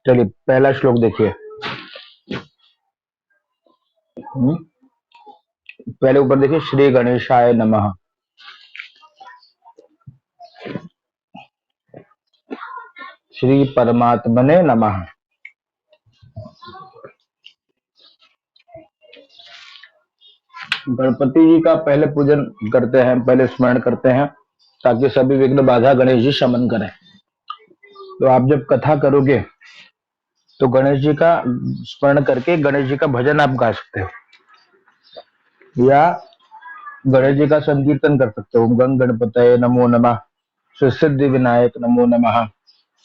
चलिए पहला श्लोक देखिए। पहले ऊपर देखिए, श्री गणेशाय नमः। श्री परमात्मने नमः। गणपति जी का पहले पूजन करते हैं, पहले स्मरण करते हैं, ताकि सभी विघ्न बाधा गणेश जी शमन करें। तो आप जब कथा करोगे तो गणेश जी का स्मरण करके गणेश जी का भजन आप गा सकते हो, या गणेश जी का संकीर्तन कर सकते हो। गंग गणपतये नमो नमः, सिद्धि विनायक नमो नमः,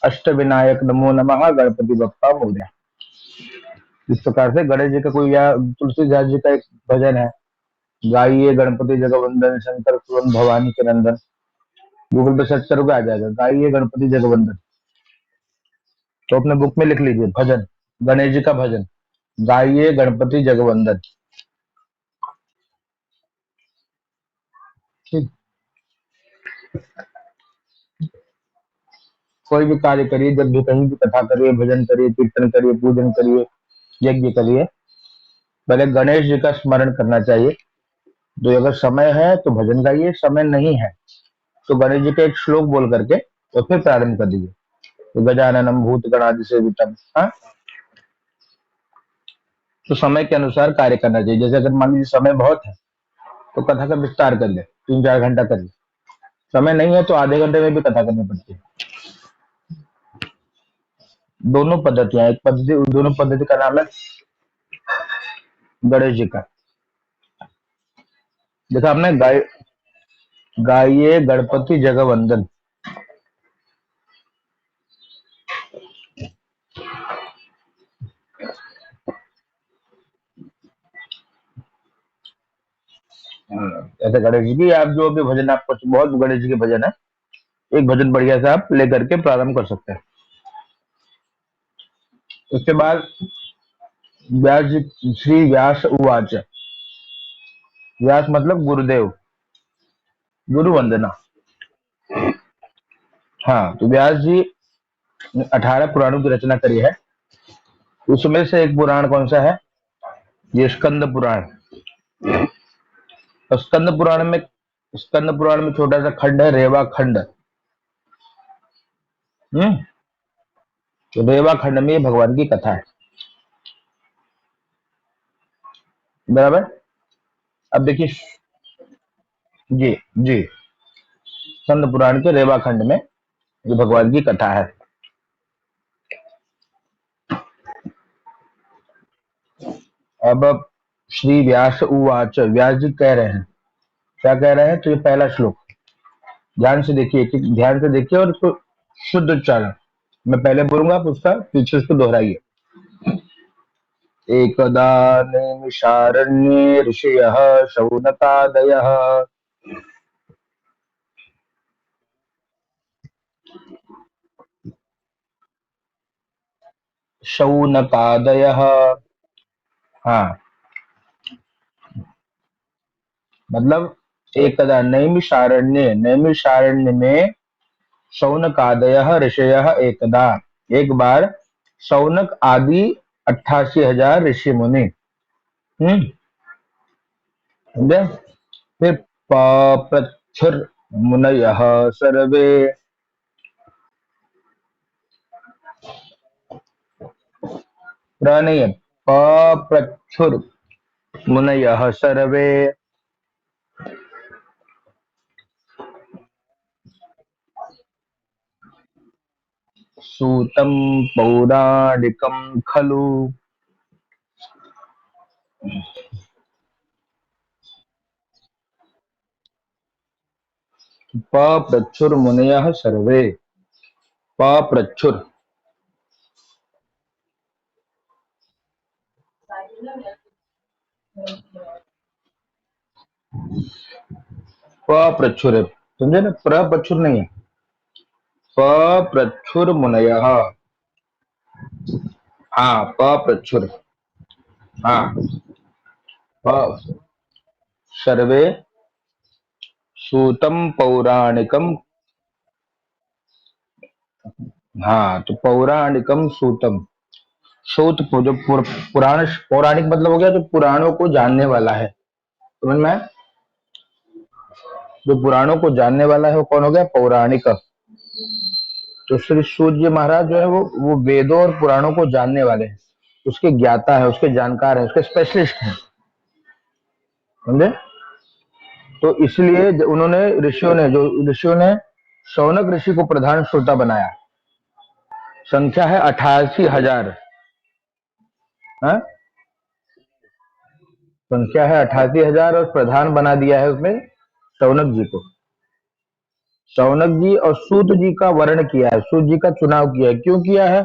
अष्ट विनायक नमो नमः, गणपति बप्पा मोरया। इस प्रकार से गणेश जी का कोई, या तुलसीदास जी का एक भजन है, गाइए गणपति जगवंदन, शंकर सुवन भवानी के नंदन। गूगल पे सर्च करोगे आ जाएगा, गाइए गणपति जगवंदन। तो अपने बुक में लिख लीजिए, भजन, गणेश जी का भजन, गाइए गणपति जगवंदन। ठीक। कोई भी कार्य करिए, जब भी कहीं भी कथा करिए, भजन करिए, कीर्तन करिए, पूजन करिए, यज्ञ करिए, पहले गणेश जी का स्मरण करना चाहिए। तो अगर समय है तो भजन गाइए, समय नहीं है तो गणेश जी का एक श्लोक बोल करके और फिर प्रारंभ कर दीजिए। तो गजाननम भूत गणादि सेवितम। हाँ, तो समय के अनुसार कार्य करना चाहिए। जैसे अगर मान लीजिए समय बहुत है तो कथा का विस्तार कर ले, 3-4 घंटा कर ले। समय नहीं है तो आधे घंटे में भी कथा करनी पड़ती है। दोनों पद्धतियां, एक पद्धति, दोनों पद्धति का नाम है गणेश जी का। देखा आपने, गाइए गणपति जगवंदन। ऐसे गणेश जी की आप जो भी भजन, आपको बहुत गणेश जी के भजन है, एक भजन बढ़िया से आप लेकर के प्रारंभ कर सकते हैं। उसके बाद व्यास जी, श्री व्यास उवाच। व्यास मतलब गुरुदेव, गुरु वंदना। हाँ, तो व्यास जी 18 पुराणों की रचना करी है। उसमें से एक पुराण कौन सा है? ये स्कंद पुराण। और स्कंद पुराण में छोटा सा खंड है, रेवा खंड। हम्म। तो रेवा खंड में भगवान की कथा है। बराबर। अब देखिए, जी जी, स्कंद पुराण के रेवा खंड में जो भगवान की कथा है। अब श्री व्यास उवाच, व्यास जी कह रहे हैं, क्या कह रहे हैं? तो ये पहला श्लोक ध्यान से देखिए, ध्यान से देखिए और इसको शुद्ध उच्चारण। मैं पहले बोलूंगा, आप उसका पीछे उसको दोहराइए। एकदा नैमिषारण्ये ऋषयः शौनकादयः। शौनकादयः। हाँ, मतलब एकदा नैमिषारण्य, नैमिषारण्य में शौनकादयः ऋषयः एकदा, एक बार शौनक आदि 88,000 ऋषि मुनि। हम्म, समझे? फिर पप्रच्छुर मुनयः सर्वे। नहीं है, पप्रच्छुर मुनयः सर्वे। सूतं पौराणिकं खलु। पप्रच्छुर मुनयः सर्वे। पप्रच्छुर, पप्रच्छुर है, समझे ना? प्रप्रच्छुर नहीं है, पप्रच्छुर मुनयः। हाँ, पप्रच्छुर। हाँ, प सर्वे सूतम पौराणिकम। हाँ, तो पौराणिकम सूतम, सूत जो पुराण पौराणिक मतलब हो गया जो पुराणों को जानने वाला है, समझ में आया? जो पुराणों को जानने वाला है वो कौन हो गया? पौराणिक। तो श्री सूत जी महाराज जो है वो वेदों और पुराणों को जानने वाले हैं, उसके ज्ञाता है, उसके जानकार है, उसके स्पेशलिस्ट हैं, समझे? तो इसलिए उन्होंने ऋषियों ने शौनक ऋषि को प्रधान श्रोता बनाया। संख्या है 88,000। हाँ, संख्या है 88,000 और प्रधान बना दिया है उसमें शौनक जी को। शौनक जी और सूत जी का वर्ण किया है, सूत जी का चुनाव किया है। क्यों किया है?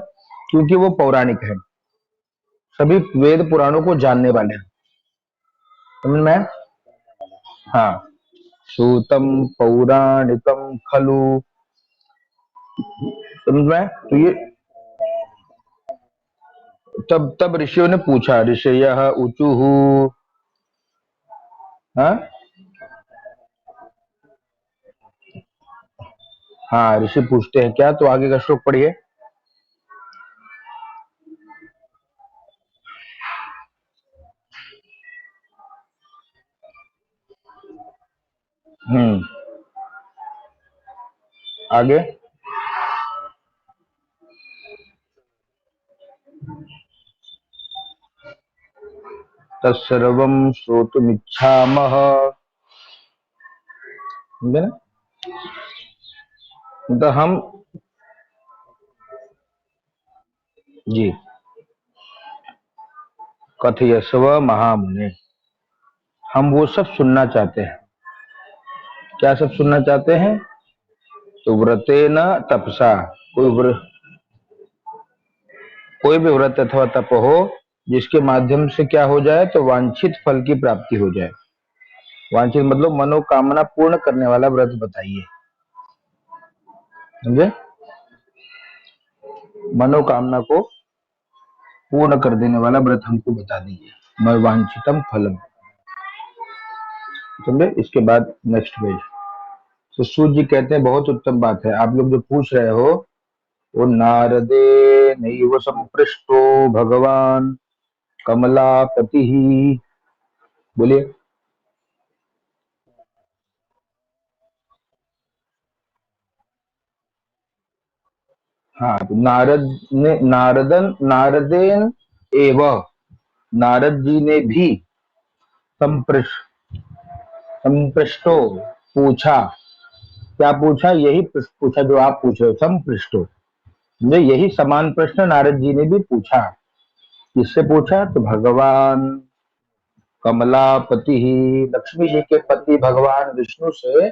क्योंकि वो पौराणिक है, सभी वेद पुराणों को जानने वाले हैं, समझ में? हाँ, सूतम पौराणिकम खलु, समझ में? तो ये तब तब ऋषियों ने पूछा, ऋषयः ऊचुहु। हाँ हाँ, ऋषि पूछते हैं क्या? तो आगे का श्लोक पढ़िए। हम्म, आगे। तत्सर्वं श्रोतुमिच्छामः, समझे ना? मतलब हम, जी, कथयस्व महामुने, हम वो सब सुनना चाहते हैं। क्या सब सुनना चाहते हैं? तो व्रतेन तपसा, कोई कोई भी व्रत अथवा तप हो जिसके माध्यम से क्या हो जाए? तो वांछित फल की प्राप्ति हो जाए। वांछित मतलब मनोकामना पूर्ण करने वाला व्रत बताइए, समझे? मनोकामना को पूर्ण कर देने वाला व्रत हमको बता दीजिए। मैं वांछितम फलम, समझे? इसके बाद नेक्स्ट पेज। तो सूर्य जी कहते हैं बहुत उत्तम बात है, आप लोग जो पूछ रहे हो वो नारदे नैव संपृष्टो भगवान कमलापति ही, बोलिए। हाँ, तो नारदेन एव, नारद जी ने भी संपृष्ट, संपृष्टो पूछा। क्या पूछा? यही प्रश्न पूछा जो आप पूछ रहे हो, संपृष्टो। ये यही समान प्रश्न नारद जी ने भी पूछा। किससे पूछा? तो भगवान कमलापति ही, लक्ष्मी जी के पति भगवान विष्णु से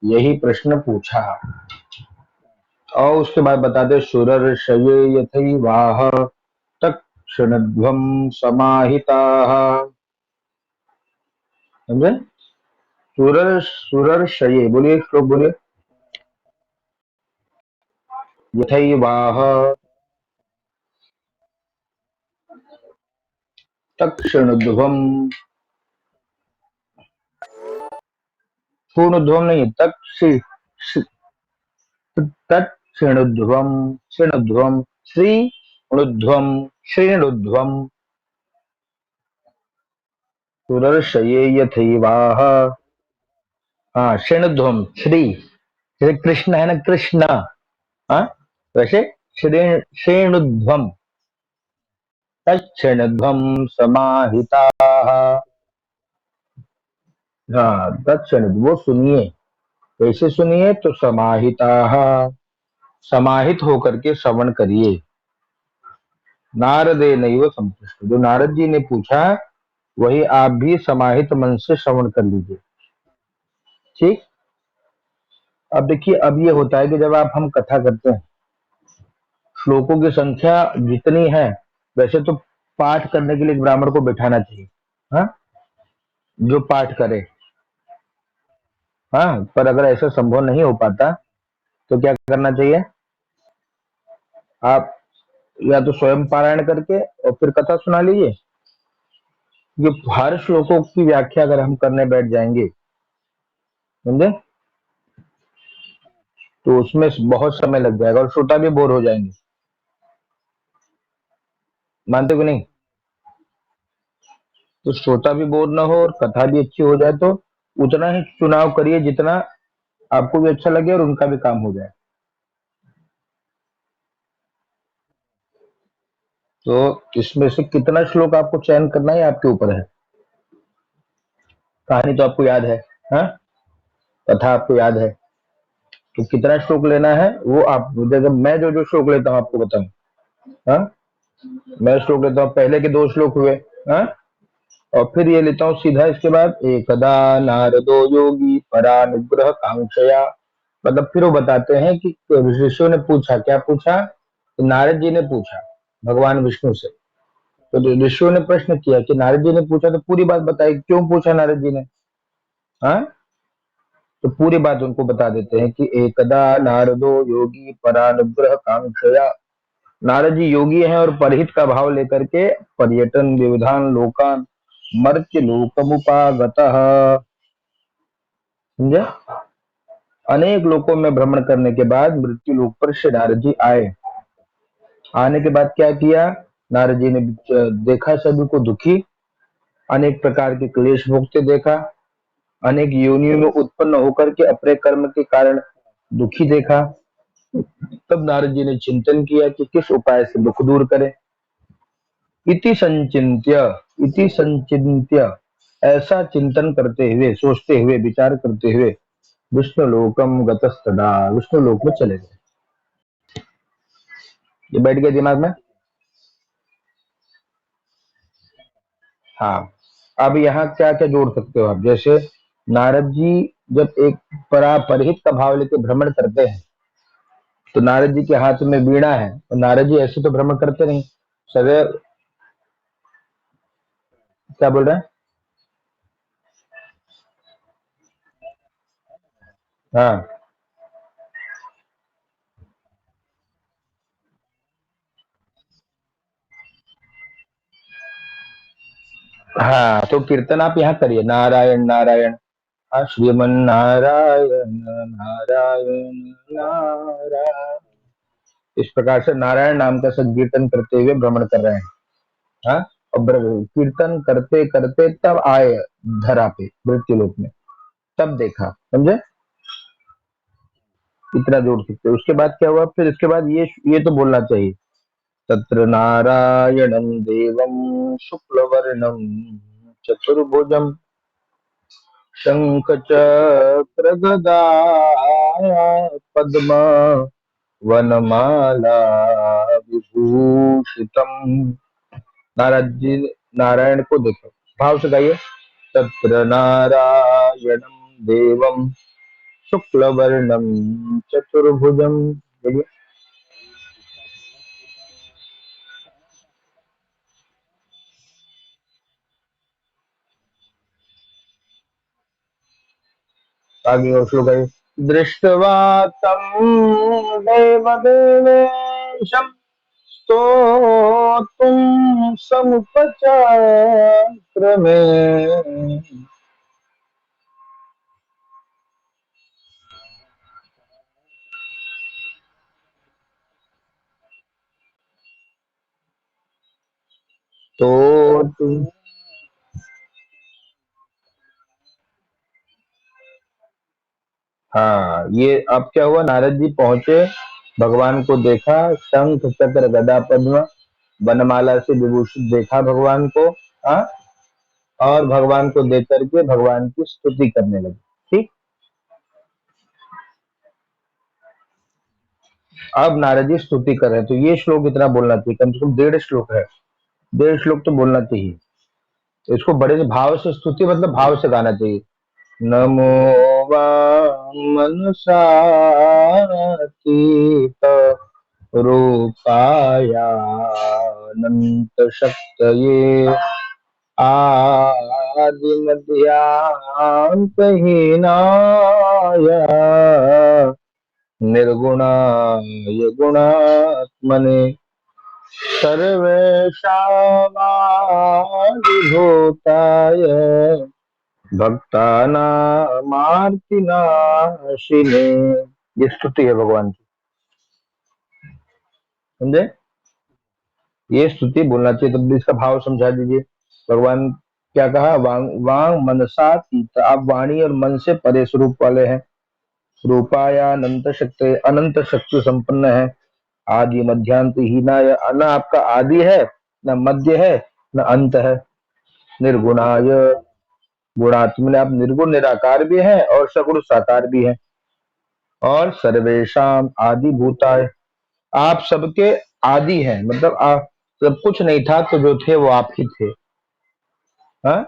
यही प्रश्न पूछा। और उसके बाद बताते सुरर्षये यथैवाह तत्क्षणध्वं समाहिताः, समझे? सुरर्षये, बोलिए श्लोक बोलिए। यथैवाह तत्क्षणध्वं, पूर्णध्वम नहीं, तत्क्षणध्वं, क्षणध्वं, श्री ऊर्ध्वं, श्रेणुध्वं, सुरर्षये यथैवाह। हाँ, श्रेणुध्वम, श्री, जैसे कृष्ण है ना, कृष्ण, हाँ, वैसे श्रेणुध्वम, तत्क्षणध्वं समाहिताः। हाँ, तत्क्षण वो सुनिए, कैसे सुनिए? तो समाहिताः, समाहित होकर के श्रवण करिए। नारदे नैव संपृष्ट, जो नारद जी ने पूछा वही आप भी समाहित मन से श्रवण कर लीजिए, ठीक? अब देखिए, अब ये होता है कि जब आप हम कथा करते हैं, श्लोकों की संख्या जितनी है, वैसे तो पाठ करने के लिए एक ब्राह्मण को बैठाना चाहिए, हाँ, जो पाठ करे। हाँ, पर अगर ऐसा संभव नहीं हो पाता तो क्या करना चाहिए? आप या तो स्वयं पारायण करके और फिर कथा सुना लीजिए। ये हर श्लोकों की व्याख्या अगर हम करने बैठ जाएंगे, समझे, तो उसमें बहुत समय लग जाएगा और श्रोता भी बोर हो जाएंगे। मानते हो कि नहीं? तो श्रोता भी बोर ना हो और कथा भी अच्छी हो जाए, तो उतना ही चुनाव करिए जितना आपको भी अच्छा लगे और उनका भी काम हो जाए। तो इसमें से कितना श्लोक आपको चयन करना है आपके ऊपर है। कहानी तो आपको याद है, हाँ, कथा आपको याद है, तो कितना श्लोक लेना है वो आप, जैसे मैं जो जो श्लोक लेता हूँ आपको बताऊं। हाँ, मैं श्लोक लेता हूँ, पहले के 2 श्लोक हुए, हाँ, और फिर ये लेता हूँ सीधा इसके बाद, एकदा नारदो योगी परानुग्रह कांक्षया। मतलब फिर वो बताते हैं कि ऋषियों ने पूछा, क्या पूछा, तो नारद जी ने पूछा भगवान विष्णु से। तो ऋषियों ने प्रश्न किया कि नारद जी ने पूछा, तो पूरी बात बताई क्यों पूछा नारद जी ने। हाँ, तो पूरी बात उनको बता देते हैं कि एकदा नारदो योगी परानुग्रह कांक्षया। नारद जी योगी हैं और परहित का भाव लेकर के पर्यटन विविधान लोकान मर्त्य लोकमुपागतः, समझे, अनेक लोकों में भ्रमण करने के बाद मृत्यु लोक पर श्री नारद जी आए। आने के बाद क्या किया, नारद जी ने देखा सभी को दुखी, अनेक प्रकार के क्लेश भोगते देखा, अनेक योनियों में उत्पन्न होकर के अपने कर्म के कारण दुखी देखा। तब नारद जी ने चिंतन किया कि किस उपाय से दुख दूर करें। इति संचिंत्य, इति संचिंत्य, ऐसा चिंतन करते हुए, सोचते हुए, विचार करते हुए विष्णु लोकम गतस्तदा, विष्णु लोक में चले गए। ये बैठ गया दिमाग में। हाँ, अब यहाँ क्या क्या जोड़ सकते हो आप, जैसे नारद जी जब एक परापरहित का भाव लेकर भ्रमण करते हैं, तो नारद जी के हाथ में वीणा है, और नारद जी ऐसे तो भ्रमण करते नहीं सदैव। क्या बोल रहे हैं? हाँ, हाँ, तो कीर्तन आप यहाँ करिए, नारायण नारायण, हाँ, श्रीमन नारायण नारायण नारायण, इस प्रकार से नारायण नाम का संकीर्तन करते हुए भ्रमण कर रहे हैं। हाँ, और कीर्तन करते करते तब आए धरा पे मृत्यु लोक में, तब देखा, समझे, इतना जोड़ सकते हैं। उसके बाद क्या हुआ, फिर इसके बाद ये तो बोलना चाहिए, तत्र नारायणं देवं शुक्लवर्णं चतुर्भुजं शंखचक्रगदा पद्म वनमाला विभूषितम्। नारद जी, नारायण को देखो, भाव से गाइए, तत्र नारायणं देवं शुक्लवर्णं चतुर्भुजं। बोलिए। आगे और श्लोक है, दृष्ट्वा तं देवदेवेशं स्तोतुं समुपचाक्र में। तो तुम, हाँ, ये अब क्या हुआ, नारद जी पहुंचे, भगवान को देखा, शंख चक्र गदा पद्म वनमाला से विभूषित देखा भगवान को। हाँ, और भगवान को देख करके भगवान की स्तुति करने लगे। ठीक, अब नारद जी स्तुति कर रहे हैं, तो ये श्लोक इतना बोलना चाहिए, कम से कम 1.5 श्लोक है, 1.5 श्लोक तो बोलना चाहिए। तो इसको बड़े से भाव से, स्तुति मतलब भाव से गाना चाहिए। नमो मनसातीत रूपायानंत शक्तये आदिमध्यांतहीनाय निर्गुणाय गुणात्मने सर्वेशावादिभूताय भक्तानामार्तिनाशिने। ये स्तुति है भगवान की, समझे। ये स्तुति बोलना चाहिए। तब भी इसका भाव समझा दीजिए। भगवान क्या कहा, वांग वांग मनसा तीत, आप वाणी और मन से परे स्वरूप वाले हैं। रूपाया अनंत शक्ति, अनंत शक्ति संपन्न है। आदि मध्यांत ही न आपका आदि है, न मध्य है, न अंत है। निर्गुणाय, गुणात्मने आप निर्गुण निराकार भी हैं और सगुण साकार भी हैं। और सर्वेशम आदि भूताय, आप सबके आदि हैं, मतलब आप जब कुछ नहीं था तो जो थे वो आप ही थे। हाँ,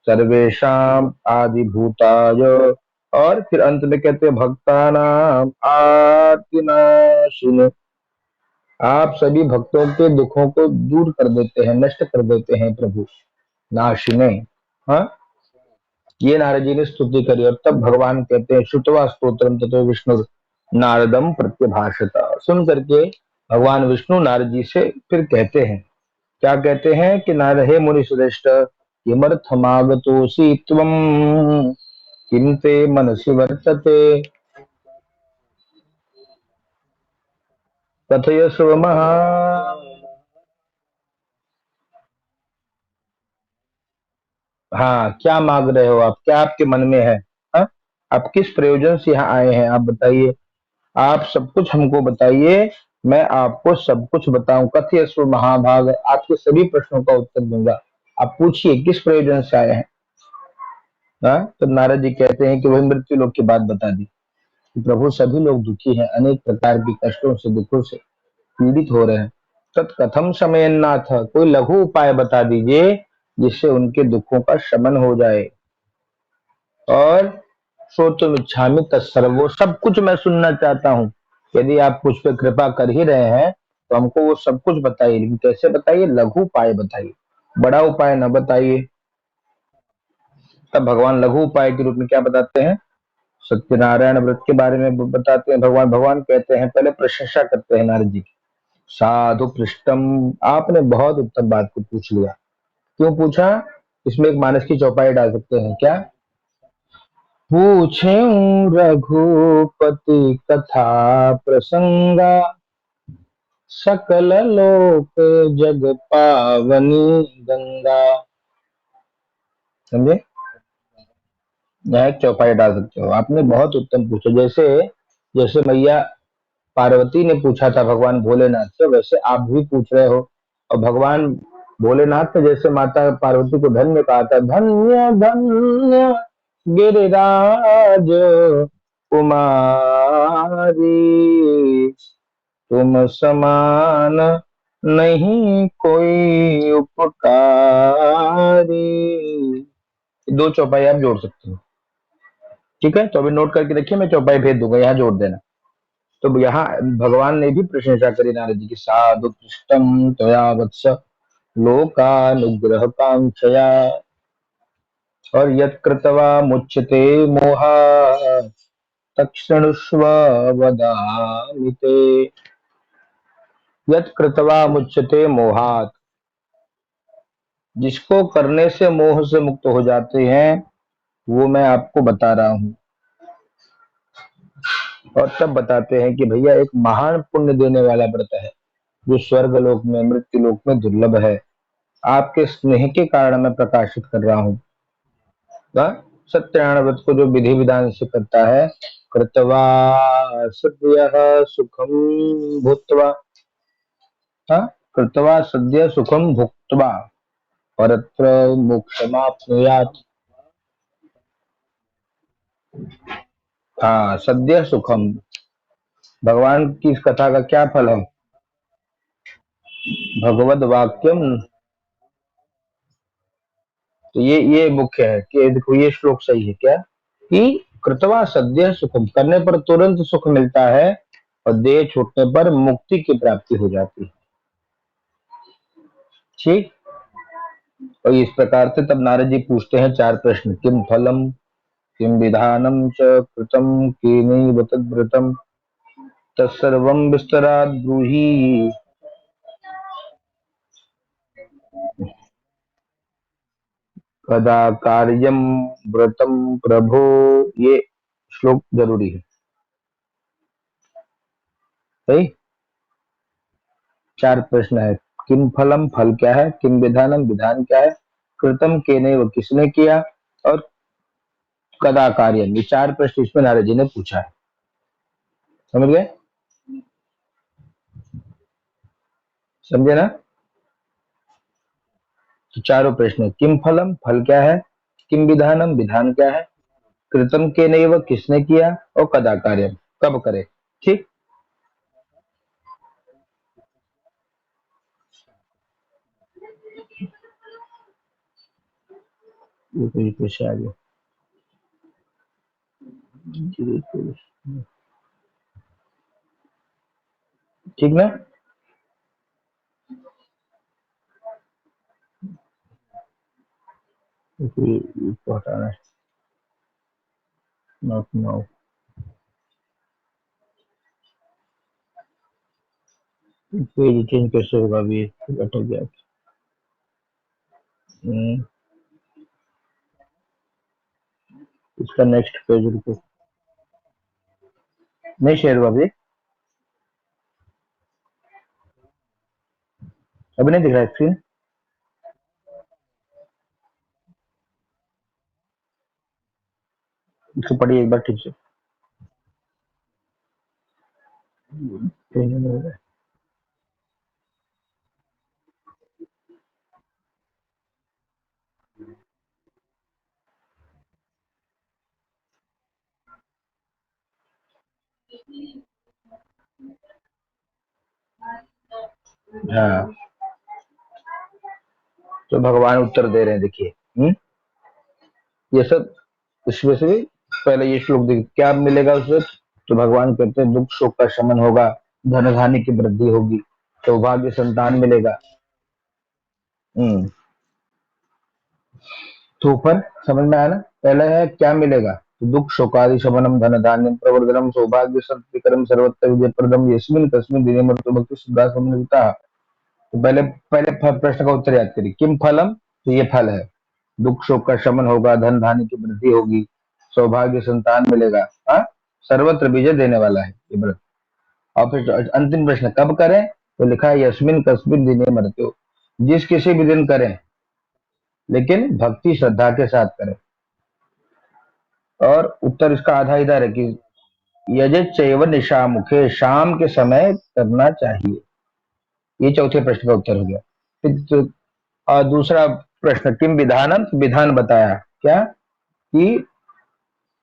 सर्वेशम आदि भूताय। और फिर अंत में कहते हैं भक्तानाम आत्मनाशिने, आप सभी भक्तों के दुखों को दूर कर देते हैं, नष्ट कर देते हैं प्रभु। नाशिने। हाँ, ये नारद जी ने स्तुति करी। और तब भगवान कहते हैं श्रुतवा स्तोत्रम ततो विष्णु नारदम प्रत्यभाषता, सुन करके भगवान विष्णु नारद जी से फिर कहते हैं, क्या कहते हैं कि नारद, हे मुनि श्रेष्ठ, किमर्थमागतोऽसि त्वं, किं ते मनसि वर्तते, कथयस्व महा। हाँ, क्या मांग रहे हो आप, क्या आपके मन में है? हाँ? आप किस प्रयोजन से यहाँ आए हैं, आप बताइए। आप सब कुछ हमको बताइए, मैं आपको सब कुछ बताऊं। कथयस्व महाभाग, आपके सभी प्रश्नों का उत्तर दूंगा। आप पूछिए किस प्रयोजन से आए हैं। हाँ, तो नारद जी कहते हैं कि वही मृत्यु लोक की बात बता दी कि प्रभु सभी लोग दुखी हैं, अनेक प्रकार की कष्टों से, दुखों से पीड़ित हो रहे हैं। तत्कथम शमयन्नाथ, कोई लघु उपाय बता दीजिए जिससे उनके दुखों का शमन हो जाए। और सो तुम इच्छामि तत्सर्वो, सब कुछ मैं सुनना चाहता हूँ। यदि आप कुछ पे कृपा कर ही रहे हैं तो हमको वो सब कुछ बताइए, लेकिन कैसे बताइए, लघु उपाय बताइए, बड़ा उपाय न बताइए। तब भगवान लघु उपाय के रूप में क्या बताते हैं, सत्यनारायण व्रत के बारे में बताते हैं। भगवान भगवान कहते हैं, पहले प्रशंसा करते हैं नारद जी की। साधु पृष्ठम, आपने बहुत उत्तम बात को पूछ लिया। क्यों पूछा, इसमें एक मानस की चौपाई डाल सकते हैं क्या। पूछे रघुपति कथा प्रसंगा, सकल लोक जग पावनी गंगा। समझे, यह एक चौपाई डाल सकते हो। आपने बहुत उत्तम पूछा। जैसे जैसे मैया पार्वती ने पूछा था भगवान भोलेनाथ से, वैसे आप भी पूछ रहे हो। और भगवान भोलेनाथ ने जैसे माता पार्वती को धन्य कहा था, धन्य धन्य गिरिराज कुमारी, तुम समान नहीं कोई उपकारी। दो चौपाई आप जोड़ सकते हो। ठीक है, तो अभी नोट करके रखिए, मैं चौपाई भेज दूंगा, यहाँ जोड़ देना। तो यहाँ भगवान ने भी प्रशंसा करी नारद जी की। साधु पृष्ठम त्वया वत्स लोकानुग्रह कांक्षया, और यत् कृत्वा मुच्यते मोहा तत्क्षणुष्व वदामि ते। यत् कृत्वा मुच्यते मोहात, जिसको करने से मोह से मुक्त हो जाते हैं वो मैं आपको बता रहा हूँ। और तब बताते हैं कि भैया एक महान पुण्य देने वाला व्रत है, जो स्वर्ग लोक में, मृत्यु लोक में दुर्लभ है। आपके स्नेह के कारण मैं प्रकाशित कर रहा हूँ। सत्यनारायण व्रत को जो विधि विधान से करता है, कृत्वा सद्यः सुखम भूत्वा, हाँ, कृत्वा सद्य सुखम भुक्त्वा परत्र मोक्षमाप्नुयात्। हाँ, सद्य सुखम, भगवान की इस कथा का क्या फल है, भगवद वाक्यम। तो ये मुख्य है कि देखो ये श्लोक सही है क्या, कि कृतवा सद्य सुखम, करने पर तुरंत सुख मिलता है और देह छूटने पर मुक्ति की प्राप्ति हो जाती है। ठीक। और इस प्रकार से तब नारद जी पूछते हैं चार प्रश्न, किम फलम, किम विधानम च कृतम, केनैव तद्व्रतम, तत्सर्वं विस्तराद ब्रूहि। कदा कार्यम व्रतम प्रभो, ये श्लोक जरूरी है। सही, चार प्रश्न है। किम फलम फल क्या है, किम विधानम विधान क्या है, कृतम केने वो किसने किया, और कदा कार्यम, ये चार प्रश्न इसमें नारद जी ने पूछा है। समझ गए? समझे ना? तो चारों प्रश्न, किम फलम फल क्या है, किम विधानम विधान क्या है, कृतम केने वो किसने किया, और कदा कार्यम कब करे। ठीक। ये पूछा आगे। ठीक ना? इसको हटाना है, नॉट नाउ। पेज चेंज कैसे होगा अभी, अटक गया। हम्म, इसका नेक्स्ट पेज रुको, नहीं शेयर हुआ अभी, अभी नहीं दिख रहा स्क्रीन। इसको पढ़िए एक बार ठीक से। पेज नहीं हो रहा है। हाँ, तो भगवान उत्तर दे रहे हैं, देखिए। ये सब इसमें से भी पहले ये श्लोक देखिए, क्या मिलेगा उससे। तो भगवान कहते हैं दुख शोक का शमन होगा, धन धान्य की वृद्धि होगी, सौभाग्य संतान मिलेगा। हम्म, तो ऊपर समझ में आया ना? पहले है क्या मिलेगा, तो दुख शोकादि शमनम धन धान्यम प्रवर्धनम सौभाग्य संततिकरम सर्वत्र विजय प्रदम यस्मिन तस्मिन दिने मृत्यु भक्ति सुधा समन्विता। तो पहले पहले प्रश्न का उत्तर याद करिए, किम फलम, तो ये फल है, दुख शोक का शमन होगा, धन धान्य की वृद्धि होगी, सौभाग्य संतान मिलेगा, हाँ, सर्वत्र विजय देने वाला है ये व्रत। और फिर अंतिम प्रश्न कब करें, तो लिखा है यस्मिन कस्मिन दिने मृत्यु, जिस किसी भी दिन करें, लेकिन भक्ति श्रद्धा के साथ करें। और उत्तर इसका आधा इधर है कि यजेत चैव निशा मुखे, शाम के समय करना चाहिए। ये चौथे प्रश्न का उत्तर हो गया। फिर और दूसरा प्रश्न, किम विधानम, विधान बताया क्या, कि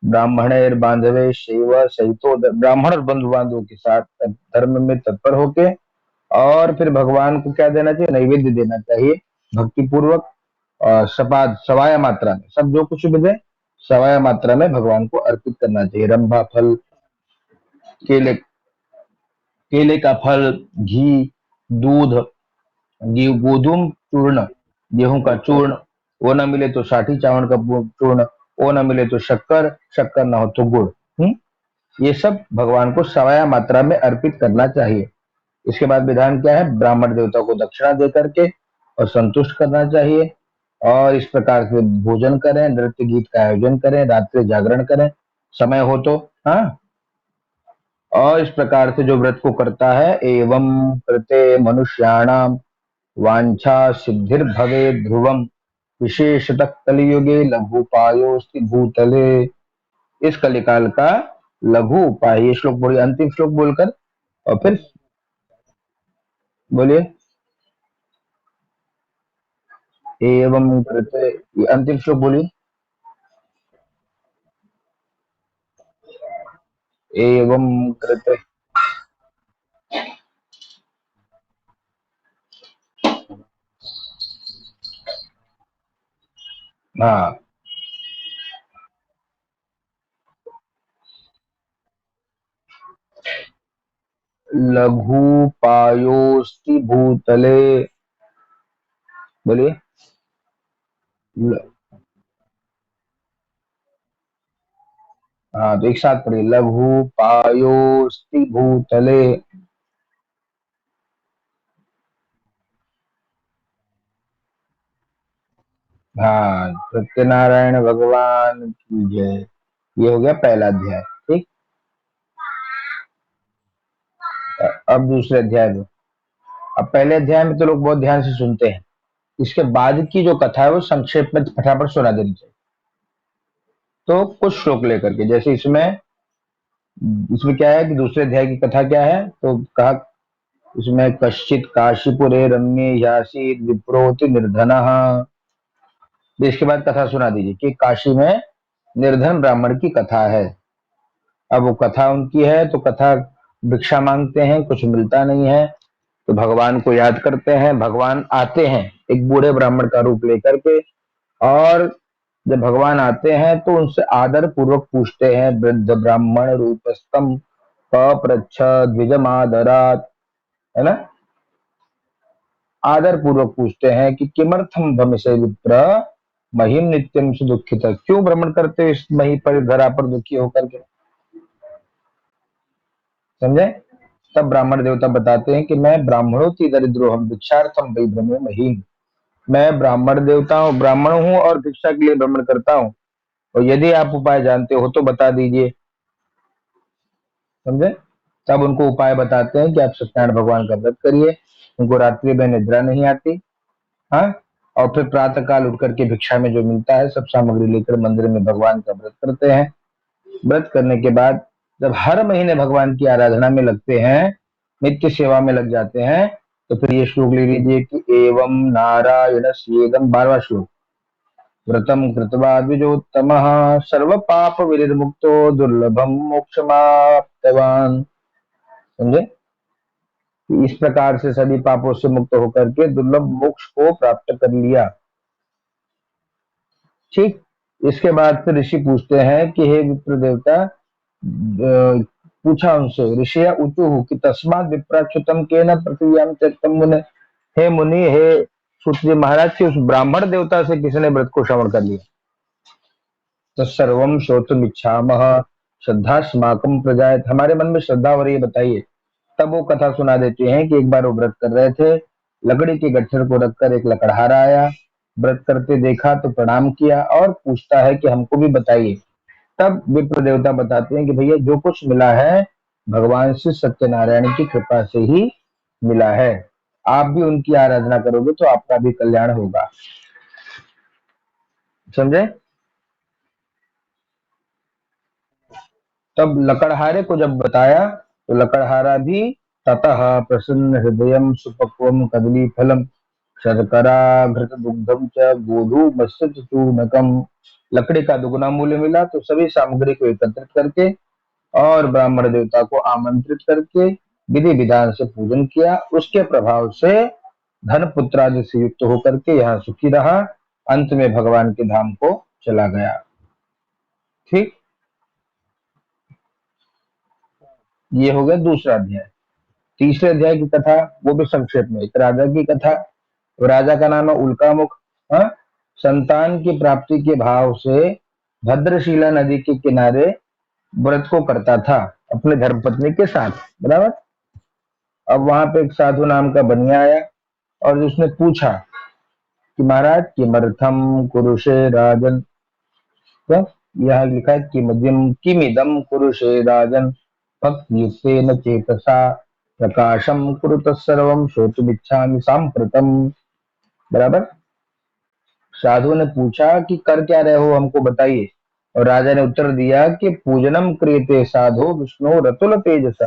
ब्राह्मण बांधवे शैव सहितो, ब्राह्मण और बंधु बांधवों के साथ धर्म में तत्पर होके, और फिर भगवान को क्या देना चाहिए, नैवेद्य देना चाहिए भक्ति पूर्वक, और सपाद सवाया मात्रा में, सब जो कुछ भी दे सवाया मात्रा में भगवान को अर्पित करना चाहिए। रंभा फल, केले, केले का फल, घी, दूध, गोधूम चूर्ण, गेहूं का चूर्ण, वो ना मिले तो साठी चावल का चूर्ण, वो ना मिले तो शक्कर, शक्कर ना हो तो गुड़। ये सब भगवान को सवाया मात्रा में अर्पित करना चाहिए। इसके बाद विधान क्या है, ब्राह्मण देवता को दक्षिणा दे करके और संतुष्ट करना चाहिए, और इस प्रकार से भोजन करें, नृत्य गीत का आयोजन करें, रात्रि जागरण करें समय हो तो। हाँ, और इस प्रकार से जो व्रत को करता है, एवं कृते मनुष्याणाम वांछा सिद्धिर भवे ध्रुवम, विशेषतः कलियुगे लघु उपायोस्ति भूतले। इस कलिकाल का लघु उपाय, ये श्लोक बोलिए, अंतिम श्लोक बोलकर, और फिर बोलिए, एवं कृते, ये अंतिम श्लोक बोलिए, एवं कृते। हाँ, लघुपायोस्ति भूतले, बोलिए। हाँ, तो एक साथ पढ़िए, लघुपायोस्ति भूतले। हाँ, सत्यनारायण भगवान की जय। ये हो गया पहला अध्याय। ठीक, अब दूसरे अध्याय में, अब पहले अध्याय में तो लोग बहुत ध्यान से सुनते हैं, इसके बाद की जो कथा है वो संक्षेप में फटाफट सुना देनी चाहिए। तो कुछ श्लोक लेकर के, जैसे इसमें इसमें क्या है कि दूसरे अध्याय की कथा क्या है, तो कहा इसमें कश्चित काशीपुरे रम्ये ह्यासीत विप्रोति निर्धनः। इसके बाद कथा सुना दीजिए कि काशी में निर्धन ब्राह्मण की कथा है। अब वो कथा उनकी है तो कथा, भिक्षा मांगते हैं, कुछ मिलता नहीं है, तो भगवान को याद करते हैं, भगवान आते हैं एक बूढ़े ब्राह्मण का रूप लेकर के। और जब भगवान आते हैं तो उनसे आदर पूर्वक पूछते हैं, वृद्ध ब्राह्मण रूपस्तम पप्रच्छ द्विजमादरात, है ना, आदर पूर्वक पूछते हैं कि किमर्थम भमिषे विप्र महिम नित्यम सुदुखित, क्यों भ्रमण करते हो इस मही पर धरा पर दुखी होकर के, समझे। तब ब्राह्मण देवता बताते हैं कि मैं ब्राह्मणोति दरिद्रो हम भिक्षार्थम वही भ्रमे महीम, मैं ब्राह्मण देवता हूँ, ब्राह्मण हूँ और भिक्षा के लिए भ्रमण करता हूँ, और यदि आप उपाय जानते हो तो बता दीजिए, समझे। तब उनको उपाय बताते हैं कि आप सत्यनारायण भगवान का व्रत करिए, उनको रात्रि में निद्रा नहीं आती, हाँ, और फिर प्रातः काल उठ करके भिक्षा में जो मिलता है सब सामग्री लेकर मंदिर में भगवान का व्रत करते हैं। व्रत करने के बाद जब हर महीने भगवान की आराधना में लगते हैं, नित्य सेवा में लग जाते हैं, तो फिर ये श्लोक ले लीजिए कि एवं नारायण स्वेदम, 12वां श्लोक, व्रतम कृत्वा द्विजोत्तमः सर्व पाप विनिर्मुक्तो दुर्लभम मोक्षमाप्तवान, समझे। इस प्रकार से सभी पापों से मुक्त होकर के दुर्लभ मोक्ष को प्राप्त कर लिया। ठीक। इसके बाद फिर ऋषि पूछते हैं कि हे विप्र देवता, पूछा उनसे ऋषि ऊचु कि तस्मात् विप्राच्युतम के न पृथ्व्याम त्यक्तम मुने, हे मुनि, हे सूत महाराज, की उस ब्राह्मण देवता से किसने व्रत को श्रवण कर लिया। तत्सर्वम श्रोतुम इच्छामः श्रद्धा स्माकम प्रजायत, हमारे मन में श्रद्धा हो रही है, बताइए। तब वो कथा सुना देते हैं कि एक बार वो व्रत कर रहे थे, लकड़ी के गट्ठर को रखकर एक लकड़हारा आया, व्रत करते देखा तो प्रणाम किया और पूछता है कि हमको भी बताइए। तब विप्र देवता बताते हैं कि भैया जो कुछ मिला है भगवान श्री सत्यनारायण की कृपा से ही मिला है, आप भी उनकी आराधना करोगे तो आपका भी कल्याण होगा, समझे। तब लकड़हारे को जब बताया तो लकड़हारा भी ततः प्रसन्न हृदयम सुपक्वम कदली फलम शर्करा घृत दुग्धम च गोधू मत्स्य चूर्णकम, लकड़ी का दुगना मूल्य मिला तो सभी सामग्री को एकत्रित करके और ब्राह्मण देवता को आमंत्रित करके विधि विधान से पूजन किया, उसके प्रभाव से धन पुत्र आदि से युक्त होकर के यहाँ सुखी रहा, अंत में भगवान के धाम को चला गया। ठीक, ये हो गया दूसरा अध्याय। तीसरे अध्याय की कथा वो भी संक्षेप में, एक राजा की कथा, तो राजा का नाम है उल्कामुख। हाँ, संतान की प्राप्ति के भाव से भद्रशिला नदी के किनारे व्रत को करता था अपने धर्मपत्नी के साथ, बराबर। अब वहां पे एक साधु नाम का बनिया आया और उसने पूछा कि महाराज किमर्थम कुरुषे राजन, तो यह लिखा है कि मध्यम किमिदम कुरुषे राजन भक्ति युक्तेन चेतसा प्रकाशम कुरुत सर्वम श्रोतुमिच्छामि सांप्रतम, बराबर। साधु ने पूछा कि कर क्या रहे हो, हमको बताइए। और राजा ने उत्तर दिया कि पूजनम क्रियते साधु विष्णु रतुल तेजस,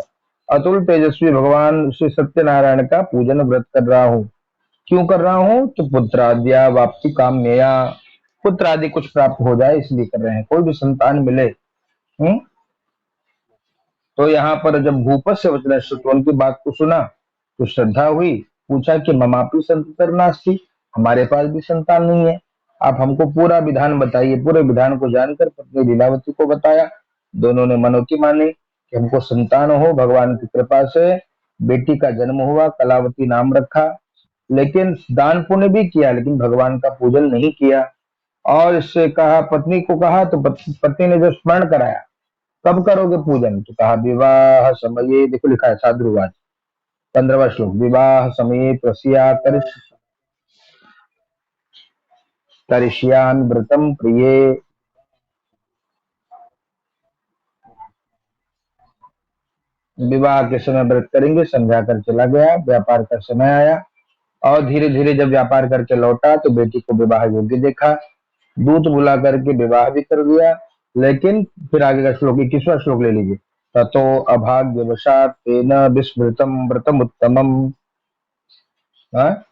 अतुल तेजस्वी भगवान श्री सत्यनारायण का पूजन व्रत कर रहा हूँ। क्यों कर रहा हूँ, तो पुत्राद्या वाप्ति काम्यया, पुत्र आदि कुछ प्राप्त हो जाए इसलिए कर रहे हैं, कोई भी संतान मिले। तो यहाँ पर जब भूपत से वचन श्रुतवन की बात को सुना तो श्रद्धा हुई, पूछा कि ममापि संततर नास्ति, हमारे पास भी संतान नहीं है, आप हमको पूरा विधान बताइए। पूरे विधान को जानकर पत्नी लीलावती को बताया, दोनों ने मनोती मानी कि हमको संतान हो, भगवान की कृपा से बेटी का जन्म हुआ, कलावती नाम रखा। लेकिन दान पुण्य भी किया लेकिन भगवान का पूजन नहीं किया। और इससे कहा, पत्नी को कहा, तो पत्नी ने जो स्मरण कराया कब करोगे पूजन, तो कहा विवाह समय, देखो लिखा है साधुवाद 15वां श्लोक, विवाह समय प्रसिया करिष्यामि व्रतम प्रिये, विवाह के समय व्रत करेंगे, समझा कर चला गया। व्यापार का समय आया और धीरे धीरे जब व्यापार करके लौटा तो बेटी को विवाह योग्य देखा, दूत बुला करके विवाह भी कर दिया। लेकिन फिर आगे का श्लोक 21वां श्लोक ले लीजिए। ततो अभाग्यवशात तेन विस्मृतम व्रतम उत्तमम। हाँ?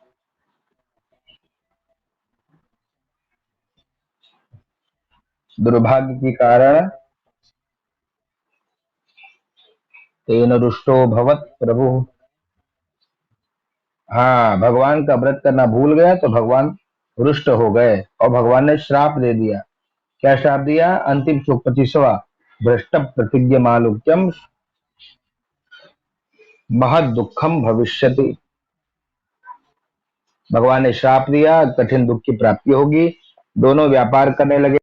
दुर्भाग्य के कारण तेन रुष्टो भवत प्रभु। हाँ, भगवान का व्रत करना भूल गया तो भगवान रुष्ट हो गए और भगवान ने श्राप दे दिया। क्या श्राप दिया? अंतिम श्लोक 25वां। भ्रष्ट प्रतिज्ञ मालुक्यम महद दुखम भविष्यति। भगवान ने श्राप दिया, कठिन दुख की प्राप्ति होगी। दोनों व्यापार करने लगे।